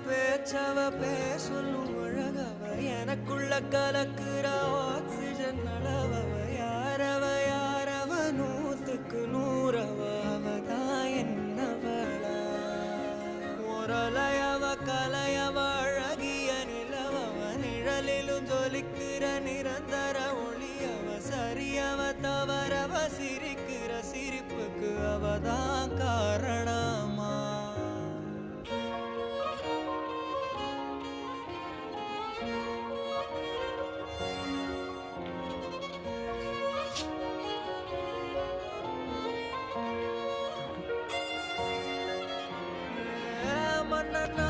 பேச்சவ பேசொல்லும் அழகவ எனக்குள்ள கலக்குற ஆக்சிஜன் அளவவ யாரவ நூத்துக்கு நூறவ அவதான் என்னவளா முரலையவ கலையவ அழகிய நிலவவ நிழலிலும் ஜொலிக்கிற நிரந்தர ஒளியவ சரியவ தவறவ சிரிக்கிற சிரிப்புக்கு அவதான் காரணமா மன்னனா